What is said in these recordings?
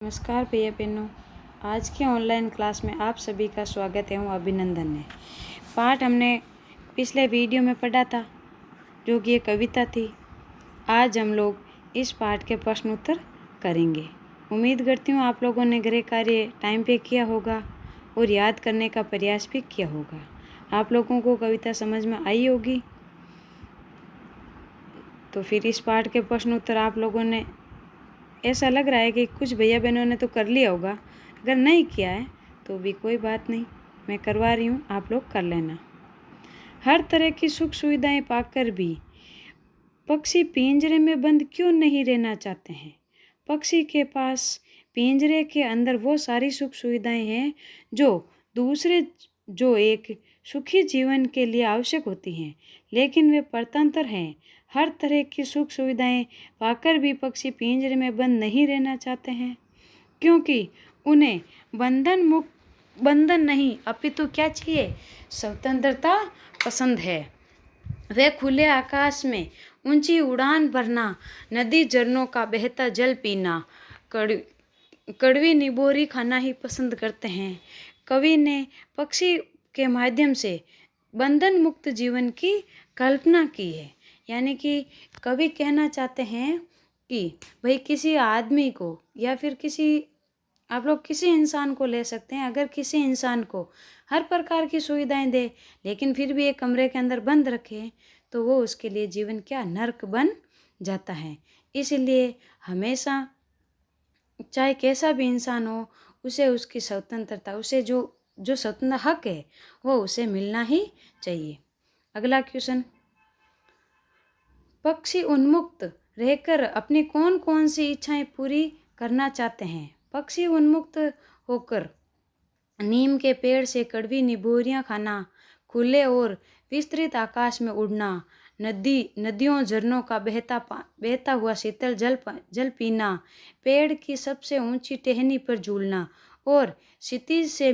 नमस्कार भैया बहनों, आज की ऑनलाइन क्लास में आप सभी का स्वागत है। अभिनंदन है। पाठ हमने पिछले वीडियो में पढ़ा था, जो कि एक कविता थी। आज हम लोग इस पाठ के प्रश्न उत्तर करेंगे। उम्मीद करती हूँ आप लोगों ने गृह कार्य टाइम पे किया होगा और याद करने का प्रयास भी किया होगा। आप लोगों को कविता समझ में आई होगी। तो फिर इस पाठ के प्रश्न उत्तर आप लोगों ने, ऐसा लग रहा है कि कुछ भैया बहनों ने तो कर लिया होगा। अगर नहीं किया है तो भी कोई बात नहीं, मैं करवा रही हूँ, आप लोग कर लेना। हर तरह की सुख सुविधाएं पाकर भी पक्षी पिंजरे में बंद क्यों नहीं रहना चाहते हैं? पक्षी के पास पिंजरे के अंदर वो सारी सुख सुविधाएं हैं जो एक सुखी जीवन के लिए आवश्यक होती हैं, लेकिन वे परतंत्र हैं। हर तरह की सुख सुविधाएं पाकर भी पक्षी पिंजरे में बंद नहीं रहना चाहते हैं, क्योंकि उन्हें बंधन नहीं अपितु क्या चाहिए? स्वतंत्रता पसंद है। वे खुले आकाश में ऊंची उड़ान भरना, नदी झरनों का बहता जल पीना, कड़वी निबोरी खाना ही पसंद करते हैं। कवि ने पक्षी के माध्यम से बंधन मुक्त जीवन की कल्पना की है। यानी कि कवि कहना चाहते हैं कि भाई किसी आदमी को या फिर आप लोग किसी इंसान को ले सकते हैं। अगर किसी इंसान को हर प्रकार की सुविधाएं दे, लेकिन फिर भी एक कमरे के अंदर बंद रखे, तो वो उसके लिए जीवन क्या नर्क बन जाता है। इसलिए हमेशा चाहे कैसा भी इंसान हो, उसे उसकी स्वतंत्रता, उसे जो स्वतंत्र हक है वो उसे मिलना ही चाहिए। अगला क्वेश्चन, पक्षी उन्मुक्त रहकर अपनी कौन कौन सी इच्छाएं पूरी करना चाहते हैं? पक्षी उन्मुक्त होकर नीम के पेड़ से कड़वी निबोरियां खाना, खुले और विस्तृत आकाश में उड़ना, नदियों झरनों का बहता हुआ शीतल जल पीना, पेड़ की सबसे ऊंची टहनी पर झूलना और क्षितिज से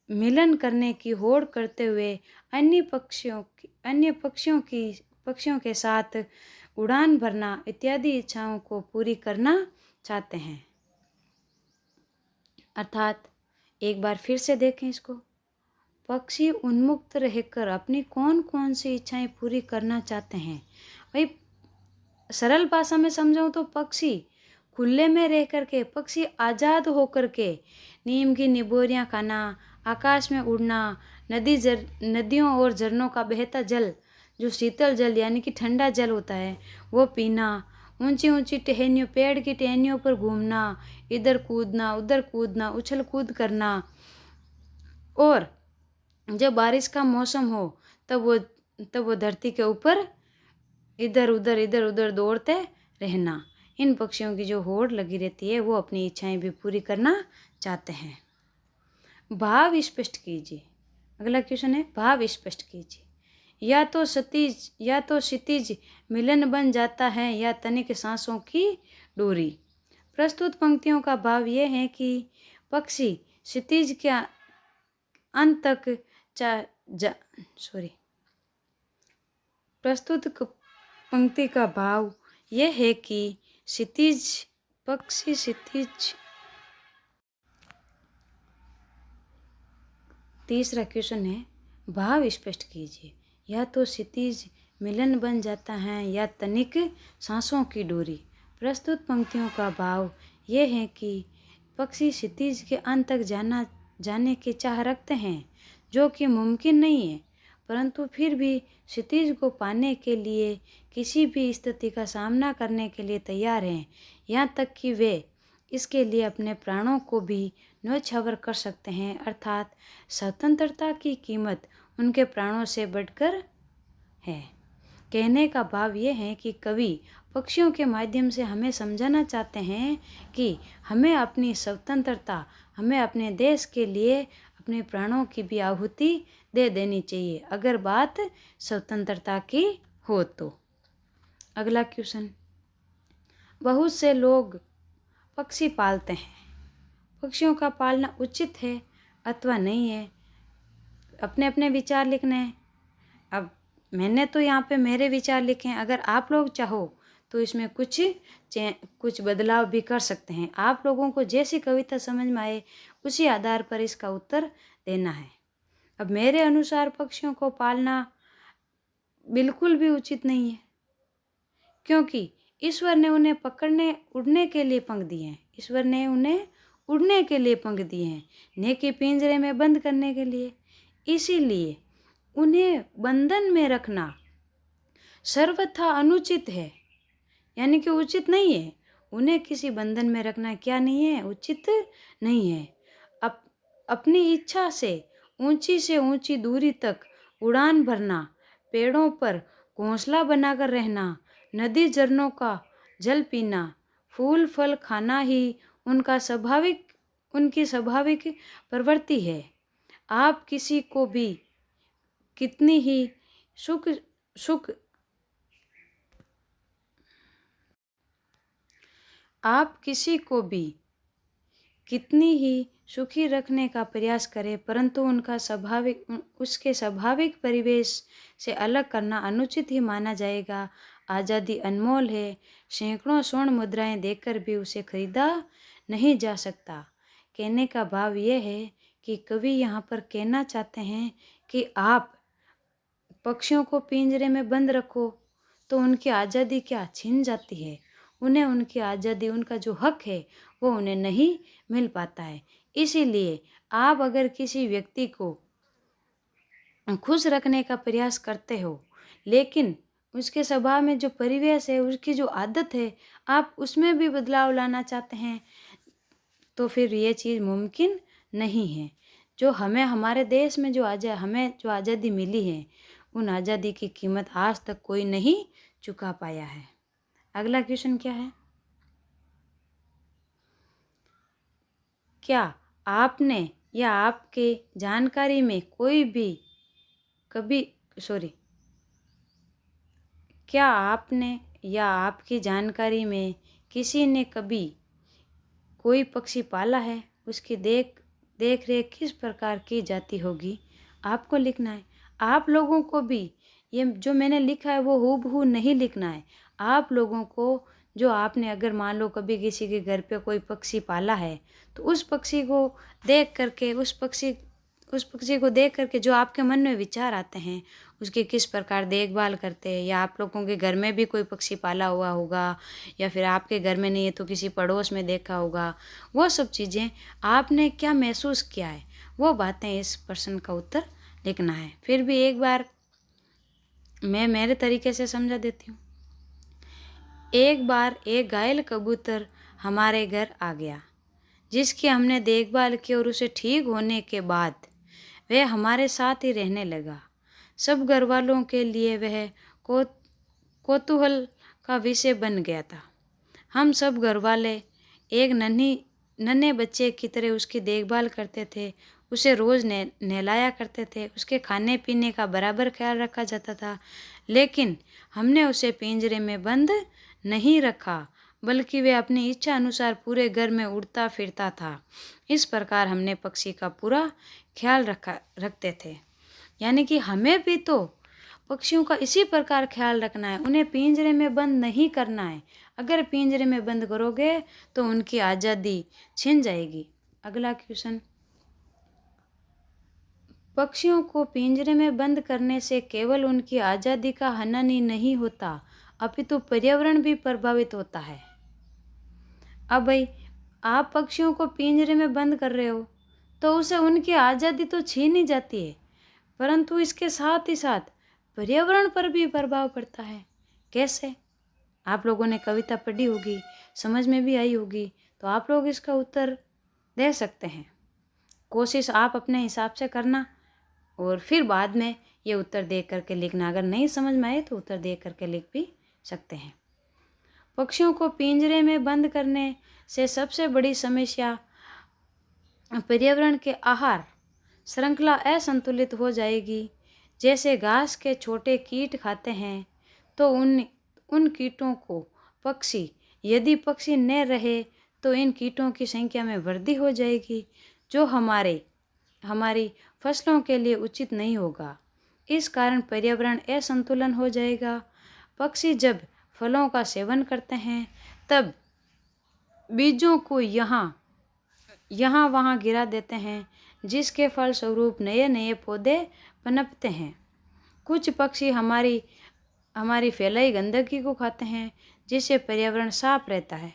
मिलन करने की होड़ करते हुए अन्य पक्षियों के साथ उड़ान भरना इत्यादि इच्छाओं को पूरी करना चाहते हैं। अर्थात एक बार फिर से देखें इसको, पक्षी उन्मुक्त रहकर अपनी कौन कौन सी इच्छाएं पूरी करना चाहते हैं। भाई सरल भाषा में समझाऊं तो पक्षी खुले में रह करके, पक्षी आज़ाद होकर के नीम की निबोरियां खाना, आकाश में उड़ना, नदियों और झरनों का बहता जल, जो शीतल जल यानी कि ठंडा जल होता है, वो पीना, ऊंची ऊंची टहनियों, पेड़ की टहनियों पर घूमना, इधर कूदना उधर कूदना, उछल कूद करना, और जब बारिश का मौसम हो तब वो धरती के ऊपर इधर उधर दौड़ते रहना। इन पक्षियों की जो होड़ लगी रहती है, वो अपनी इच्छाएं भी पूरी करना चाहते हैं। भाव स्पष्ट कीजिए। अगला क्वेश्चन है, भाव स्पष्ट कीजिए। या तो क्षितिज मिलन बन जाता है या तनिक सांसों की डोरी। प्रस्तुत पंक्तियों का भाव यह है कि पक्षी क्षितिज के अंत तक प्रस्तुत पंक्ति का भाव यह है कि पक्षी क्षितिज। तीसरा क्वेश्चन है, भाव स्पष्ट कीजिए। या तो क्षितिज मिलन बन जाता है या तनिक सांसों की डोरी। प्रस्तुत पंक्तियों का भाव यह है कि पक्षी क्षितिज के अंत तक जाने की चाह रखते हैं, जो कि मुमकिन नहीं है, परंतु फिर भी क्षितिज को पाने के लिए किसी भी स्थिति का सामना करने के लिए तैयार हैं, यहाँ तक कि वे इसके लिए अपने प्राणों को भी न्यौछावर कर सकते हैं। अर्थात स्वतंत्रता की कीमत उनके प्राणों से बढ़कर है। कहने का भाव ये है कि कवि पक्षियों के माध्यम से हमें समझाना चाहते हैं कि हमें अपनी स्वतंत्रता, हमें अपने देश के लिए अपने प्राणों की भी आहुति दे देनी चाहिए, अगर बात स्वतंत्रता की हो तो। अगला क्वेश्चन, बहुत से लोग पक्षी पालते हैं, पक्षियों का पालना उचित है अथवा नहीं है? अपने अपने विचार लिखने हैं। अब मैंने तो यहाँ पे मेरे विचार लिखे हैं, अगर आप लोग चाहो तो इसमें कुछ बदलाव भी कर सकते हैं। आप लोगों को जैसी कविता समझ में आए उसी आधार पर इसका उत्तर देना है। अब मेरे अनुसार पक्षियों को पालना बिल्कुल भी उचित नहीं है, क्योंकि ईश्वर ने उन्हें उड़ने के लिए पंख दिए हैं। ईश्वर ने उन्हें उड़ने के लिए पंख दिए हैं, न कि पिंजरे में बंद करने के लिए। इसीलिए उन्हें बंधन में रखना सर्वथा अनुचित है, यानी कि उचित नहीं है। उन्हें किसी बंधन में रखना क्या नहीं है, उचित नहीं है। अपनी इच्छा से ऊंची दूरी तक उड़ान भरना, पेड़ों पर घोंसला बनाकर रहना, नदी झरनों का जल पीना, फूल फल खाना ही उनकी स्वाभाविक प्रवृत्ति है। आप किसी को भी कितनी ही सुखी रखने का प्रयास करें, परंतु उसके स्वाभाविक परिवेश से अलग करना अनुचित ही माना जाएगा। आज़ादी अनमोल है, सैकड़ों स्वर्ण मुद्राएं देकर भी उसे खरीदा नहीं जा सकता। कहने का भाव यह है कि कवि यहाँ पर कहना चाहते हैं कि आप पक्षियों को पिंजरे में बंद रखो तो उनकी आज़ादी क्या छीन जाती है। उन्हें उनकी आज़ादी, उनका जो हक है वो उन्हें नहीं मिल पाता है। इसीलिए आप अगर किसी व्यक्ति को खुश रखने का प्रयास करते हो, लेकिन उसके स्वभाव में जो परिवेश है, उसकी जो आदत है, आप उसमें भी बदलाव लाना चाहते हैं, तो फिर ये चीज़ मुमकिन नहीं है। जो हमारे देश में हमें जो आज़ादी मिली है, उन आज़ादी की कीमत आज तक कोई नहीं चुका पाया है। अगला क्वेश्चन क्या है? क्या आपने या आपके जानकारी में क्या आपने या आपकी जानकारी में किसी ने कभी कोई पक्षी पाला है? उसकी देख रेख किस प्रकार की जाती होगी, आपको लिखना है। आप लोगों को भी ये जो मैंने लिखा है वो हूबहू नहीं लिखना है। आप लोगों को जो आपने अगर मान लो कभी किसी के घर पे कोई पक्षी पाला है, तो उस पक्षी को देख करके जो आपके मन में विचार आते हैं, उसकी किस प्रकार देखभाल करते हैं, या आप लोगों के घर में भी कोई पक्षी पाला हुआ होगा, या फिर आपके घर में नहीं है तो किसी पड़ोस में देखा होगा, वो सब चीज़ें आपने क्या महसूस किया है, वो बातें इस प्रश्न का उत्तर लिखना है। फिर भी एक बार मैं मेरे तरीके से समझा देती हूँ। एक बार एक घायल कबूतर हमारे घर आ गया, जिसकी हमने देखभाल की, और उसे ठीक होने के बाद वह हमारे साथ ही रहने लगा। सब घर वालों के लिए वह कौतूहल का विषय बन गया था। हम सब घर वाले एक नन्हे बच्चे की तरह उसकी देखभाल करते थे। उसे रोज़ नहलाया करते थे, उसके खाने पीने का बराबर ख्याल रखा जाता था। लेकिन हमने उसे पिंजरे में बंद नहीं रखा, बल्कि वे अपनी इच्छा अनुसार पूरे घर में उड़ता फिरता था। इस प्रकार हमने पक्षी का पूरा ख्याल रखते थे। यानी कि हमें भी तो पक्षियों का इसी प्रकार ख्याल रखना है, उन्हें पिंजरे में बंद नहीं करना है। अगर पिंजरे में बंद करोगे तो उनकी आज़ादी छिन जाएगी। अगला क्वेश्चन, पक्षियों को पिंजरे में बंद करने से केवल उनकी आज़ादी का हनन ही नहीं होता, अपितु पर्यावरण भी प्रभावित होता है। अब भाई, आप पक्षियों को पिंजरे में बंद कर रहे हो तो उसे उनकी आज़ादी तो छीन ही जाती है, परंतु इसके साथ ही साथ पर्यावरण पर भी प्रभाव पड़ता है। कैसे? आप लोगों ने कविता पढ़ी होगी, समझ में भी आई होगी, तो आप लोग इसका उत्तर दे सकते हैं। कोशिश आप अपने हिसाब से करना और फिर बाद में ये उत्तर दे करके लिखना। अगर नहीं समझ में आए तो उत्तर दे करके लिख भी सकते हैं। पक्षियों को पिंजरे में बंद करने से सबसे बड़ी समस्या पर्यावरण के आहार श्रृंखला असंतुलित हो जाएगी। जैसे घास के छोटे कीट खाते हैं तो उन कीटों को यदि पक्षी न रहे तो इन कीटों की संख्या में वृद्धि हो जाएगी, जो हमारी फसलों के लिए उचित नहीं होगा। इस कारण पर्यावरण असंतुलन हो जाएगा। पक्षी जब फलों का सेवन करते हैं, तब बीजों को यहाँ वहाँ गिरा देते हैं, जिसके फलस्वरूप नए नए पौधे पनपते हैं। कुछ पक्षी हमारी फैलाई गंदगी को खाते हैं, जिससे पर्यावरण साफ रहता है।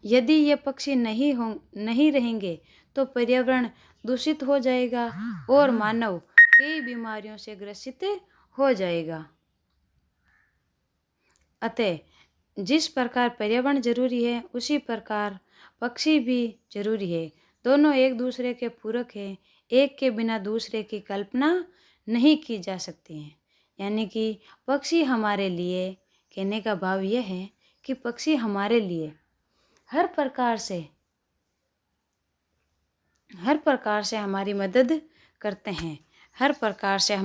यदि ये पक्षी नहीं रहेंगे तो पर्यावरण दूषित हो जाएगा और मानव कई बीमारियों से ग्रसित हो जाएगा। अतः जिस प्रकार पर्यावरण जरूरी है, उसी प्रकार पक्षी भी जरूरी है। दोनों एक दूसरे के पूरक हैं, एक के बिना दूसरे की कल्पना नहीं की जा सकती है। यानी कि पक्षी हमारे लिए, कहने का भाव यह है कि पक्षी हमारे लिए हर प्रकार से हमारी मदद करते हैं, हर प्रकार से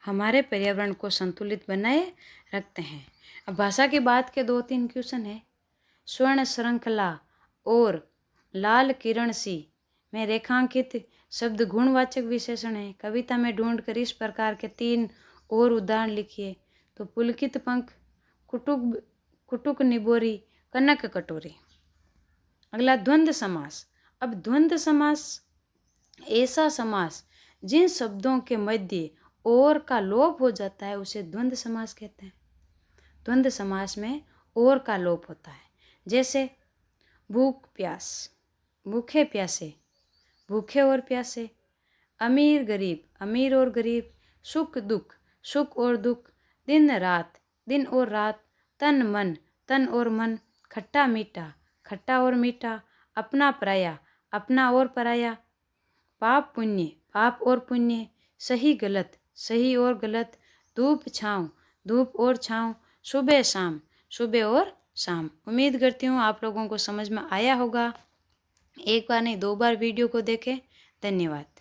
हमारे पर्यावरण को संतुलित बनाए रखते हैं। अब भाषा की बात के 2-3 क्वेश्चन है। स्वर्ण श्रृंखला और लाल किरण सी में रेखांकित शब्द गुणवाचक विशेषण है। कविता में ढूंढकर इस प्रकार के 3 और उदाहरण लिखिए। तो पुलकित पंख, कुटुक निबोरी, कनक कटोरी। अगला द्वंद्व समास। अब द्वंद्व समास ऐसा समास जिन शब्दों के मध्य और का लोप हो जाता है उसे द्वंद्व समास कहते हैं। द्वंद्व समास में और का लोप होता है, जैसे भूख प्यास, भूखे प्यासे, भूखे और प्यासे, अमीर गरीब, अमीर और गरीब, सुख दुख, सुख और दुख, दिन रात, दिन और रात, तन मन, तन और मन, खट्टा मीठा, खट्टा और मीठा, अपना पराया, अपना और पराया, पाप पुण्य, पाप और पुण्य, सही गलत, सही और गलत, धूप छाँव, धूप और छाँव, सुबह शाम, सुबह और शाम। उम्मीद करती हूँ आप लोगों को समझ में आया होगा। एक बार नहीं 2 बार वीडियो को देखें। धन्यवाद।